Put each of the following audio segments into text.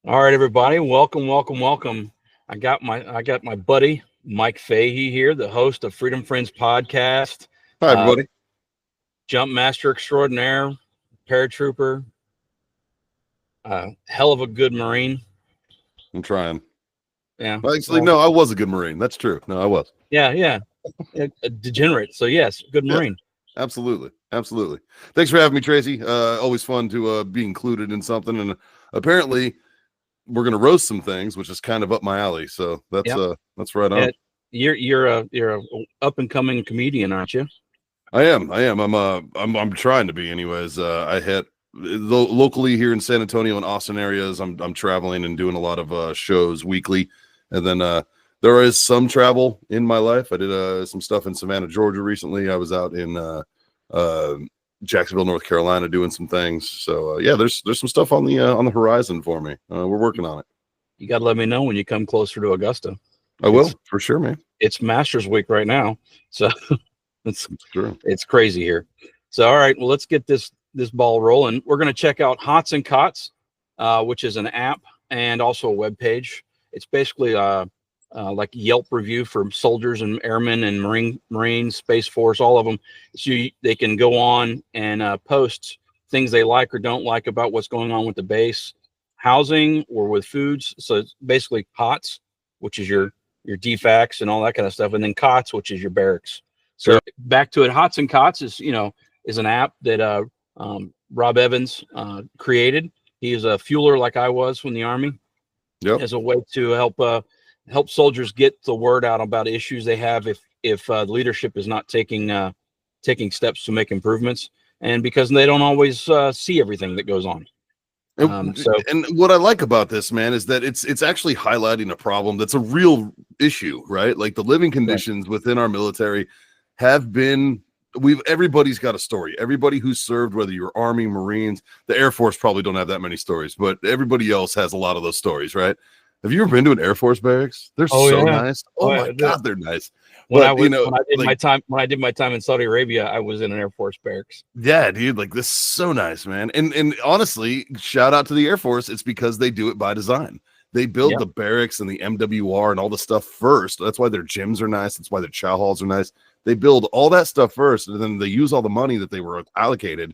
All right, everybody, welcome, welcome, welcome. I got my buddy Mike Fahey here, the host of Freedom Friends podcast, Hi, uh, everybody. jump master extraordinaire, paratrooper, hell of a good Marine. I'm trying. Yeah, Actually, well, no, I was a good Marine. That's true. No, I was. yeah, a degenerate. So yes, good Yeah, Marine. absolutely. Absolutely. Thanks for having me, Tracy. Always fun to be included in something. And apparently we're going to roast some things, which is kind of up my alley. So Yep. that's right on. And you're a up and coming comedian, aren't you? I am. I'm trying to be anyways. I hit locally here in San Antonio and Austin areas. I'm traveling and doing a lot of shows weekly. And then there is some travel in my life. I did some stuff in Savannah, Georgia recently. I was out in uh, Jacksonville, North Carolina doing some things. So yeah, there's some stuff on the horizon for me. We're working on it. You got to let me know when you come closer to Augusta. I It's will, for sure, man. it's Masters Week right now, so it's It's true. it's crazy here. So all right, well, let's get this ball rolling. We're going to check out Hots&Cots, which is an app and also a web page. It's basically like Yelp review for soldiers and airmen and Marines, Space Force, all of them. So they can go on and post things they like or don't like about what's going on with the base, housing, or with foods. So it's basically Hots, which is your DFACs and all that kind of stuff, and then Cots, which is your barracks. So Sure. back to it, Hots&Cots is an app that Rob Evans created. He is a fueler like I was in the Army, Yep. as a way to help soldiers get the word out about issues they have if leadership is not taking steps to make improvements, and because they don't always see everything that goes on. And what I like about this, man, is that it's actually highlighting a problem that's a real issue, right? Like the living conditions within our military have been everybody's got a story. Everybody who's served, whether you're Army, Marines, the Air Force probably don't have that many stories, but everybody else has a lot of those stories, right? Have you ever been to an Air Force barracks? They're so nice. Oh my God, they're nice. When But when I did my time in Saudi Arabia, I was in an Air Force barracks. yeah, dude, like this is so nice, man. And honestly, shout out to the Air Force. It's because they do it by design. They build the barracks and the MWR and all the stuff first. That's why their gyms are nice. That's why their chow halls are nice. They build all that stuff first, and then they use all the money that they were allocated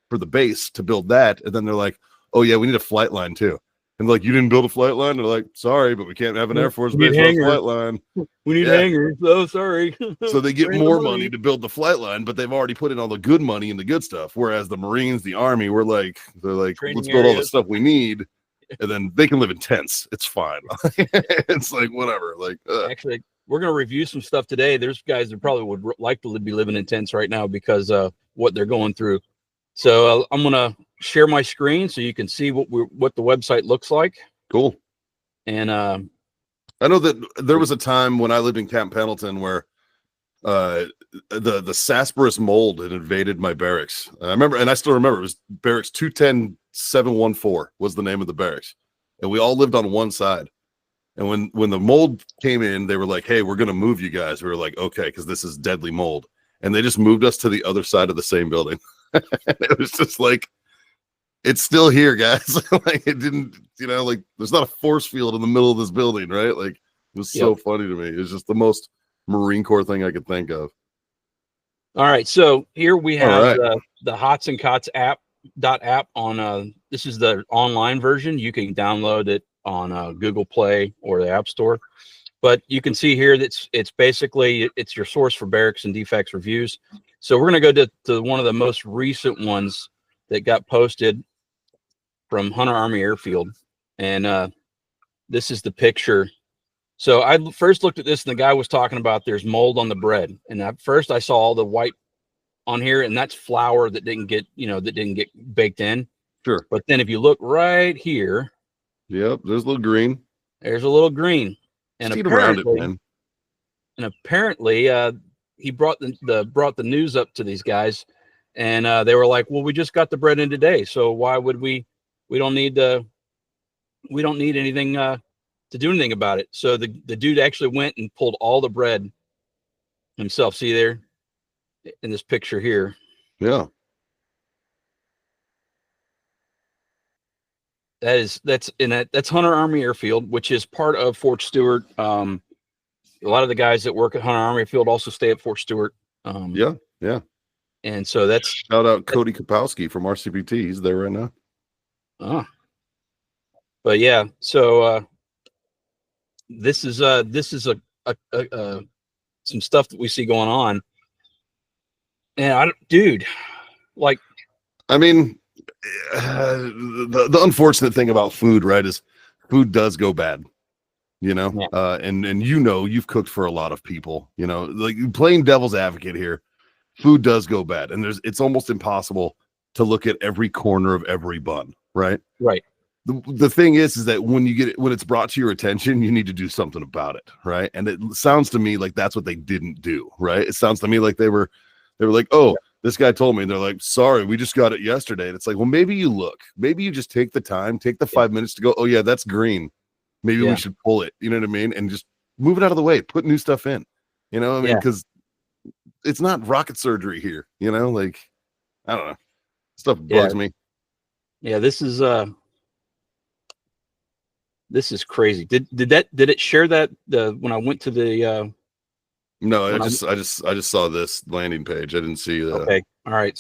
for the base to build that. And then they're like, "Oh yeah, we need a flight line too." And like, you didn't build a flight line? They're like, "Sorry, but we can't have an Air Force base without a flight line. We need hangers. Oh, sorry." So they get more money to build the flight line, but they've already put in all the good money in the good stuff. Whereas the Marines, the Army, they're like, let's build all the stuff we need, and then they can live in tents. It's fine. It's like whatever. Like Actually, we're going to review some stuff today. There's guys that probably would like to be living in tents right now because what they're going through. So I'm going to share my screen so you can see what the website looks like. Cool. And I know that there was a time when I lived in Camp Pendleton where the sarsaparilla mold had invaded my barracks. I remember, and I still remember, it was barracks 210-714 was the name of the barracks, and we all lived on one side. And when the mold came in, they were like, "Hey, we're gonna move you guys." We were like, "Okay," because this is deadly mold, and they just moved us to the other side of the same building. It was just like, it's still here, guys. Like it didn't, like there's not a force field in the middle of this building, right? Like it was so funny to me. It's just the most Marine Corps thing I could think of. All right, so here we have the Hots&Cots app on this is the online version. You can download it on Google Play or the App Store, but you can see here that it's basically it's your source for barracks and defects reviews. So we're going to go to one of the most recent ones that got posted from Hunter Army Airfield, and this is the picture. So I first looked at this, and the guy was talking about there's mold on the bread, and at first I saw all the white on here, and that's flour that didn't get baked in. Sure. But then if you look right here, yep, there's a little green. There's a little green, and apparently, he brought the news up to these guys, and they were like, "Well, we just got the bread in today, so why would we? We don't need anything to do anything about it." So the dude actually went and pulled all the bread himself. See there in this picture here. Yeah. That's Hunter Army Airfield, which is part of Fort Stewart. A lot of the guys that work at Hunter Army Airfield also stay at Fort Stewart. Yeah. And so that's shout out Cody Kapowski from RCPT. He's there right now. But yeah, so this is some stuff that we see going on, and I mean, the unfortunate thing about food, right, is food does go bad, you know. Yeah. And you've cooked for a lot of people, like playing devil's advocate here. Food does go bad, and it's almost impossible to look at every corner of every bun, right? Right. The thing is that when it's brought to your attention, you need to do something about it, right? And it sounds to me like that's what they didn't do, right? It sounds to me like they were like, oh, this guy told me, and they're like, sorry, we just got it yesterday. And it's like, well, maybe you just take the time, take the 5 minutes to go, oh yeah, that's green. Maybe we should pull it, you know what I mean? And just move it out of the way, put new stuff in, you know what I mean? Because it's not rocket surgery here, like, I don't know. Stuff bugs me. Yeah, this is crazy. Did it share that when I went to the no, I just saw this landing page. I didn't see that. Okay. All right.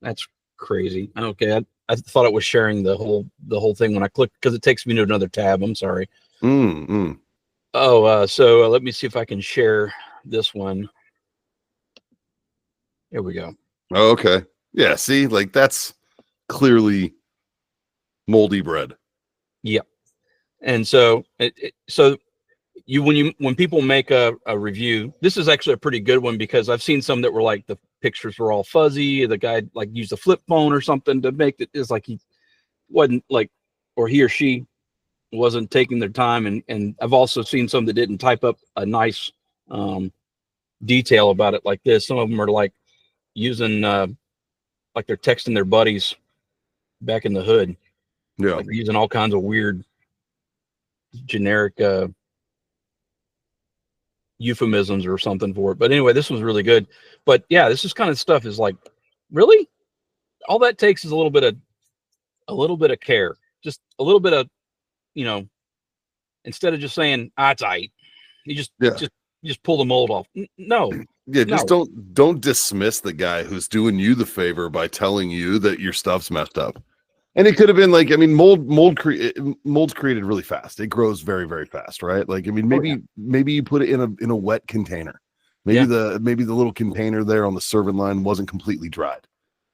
That's crazy. Okay. I thought it was sharing the whole thing when I clicked, because it takes me to another tab. I'm sorry. So let me see if I can share this one. Here we go. Oh, okay. Yeah, see, like that's clearly moldy bread. Yep. And so when people make a review, this is actually a pretty good one, because I've seen some that were like the pictures were all fuzzy. The guy like used a flip phone or something to make it. It's like he wasn't like, or he or she wasn't taking their time. And I've also seen some that didn't type up a nice detail about it like this. Some of them are like using like they're texting their buddies back in the hood. Yeah. Like they're using all kinds of weird generic euphemisms or something for it. But anyway, this was really good. But yeah, this is kind of stuff is like, really? All that takes is a little bit of care. Just a little bit of, instead of just saying, it's aight, you just pull the mold off. No. Yeah, just don't dismiss the guy who's doing you the favor by telling you that your stuff's messed up. And it could have been like, I mean, mold's created really fast. It grows very, very fast, right? Like, I mean, maybe you put it in a wet container. Maybe the little container there on the serving line wasn't completely dried,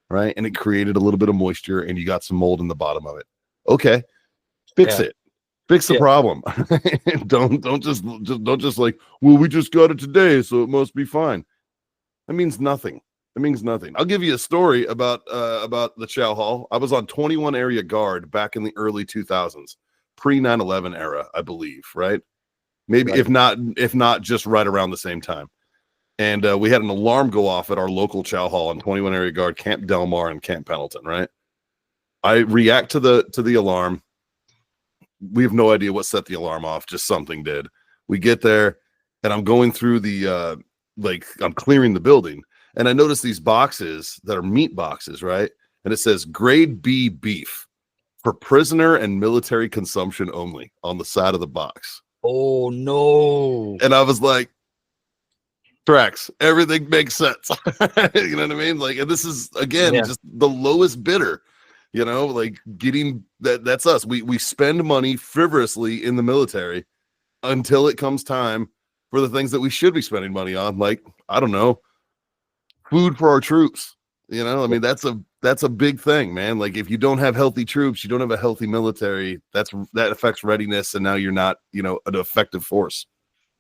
right? And it created a little bit of moisture, and you got some mold in the bottom of it. Okay, fix it. Fix the problem. don't just like, well, we just got it today, so it must be fine. That means nothing. I'll give you a story about the Chow Hall. I was on 21 area guard back in the early 2000s, pre 9/11 era, I believe, right? Maybe if not just right around the same time. And we had an alarm go off at our local Chow Hall on 21 area guard, Camp Del Mar and Camp Pendleton, right? I react to the alarm. We have no idea what set the alarm off, just something did. We get there, and I'm going through the I'm clearing the building. And I noticed these boxes that are meat boxes, right? And it says grade B beef for prisoner and military consumption only on the side of the box. Oh, no. And I was like, tracks. Everything makes sense. You know what I mean? Like, and this is, again, just the lowest bidder, like getting that's us. We spend money frivolously in the military until it comes time for the things that we should be spending money on. Like, I don't know, food for our troops. I mean, that's a big thing, man. Like, if you don't have healthy troops, you don't have a healthy military. That affects readiness, and now you're not, an effective force.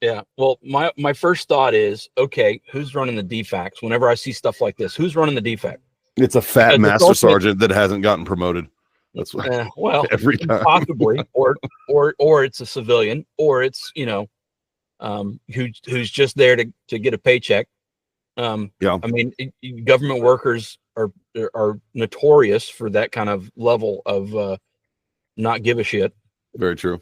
Yeah. Well, my first thought is, okay, who's running the DFACs? Whenever I see stuff like this, who's running the DFAC? It's a fat master sergeant that hasn't gotten promoted. That's what. Well, every time. Possibly, or it's a civilian, or it's who's just there to get a paycheck. I mean, government workers are notorious for that kind of level of not give a shit. Very true.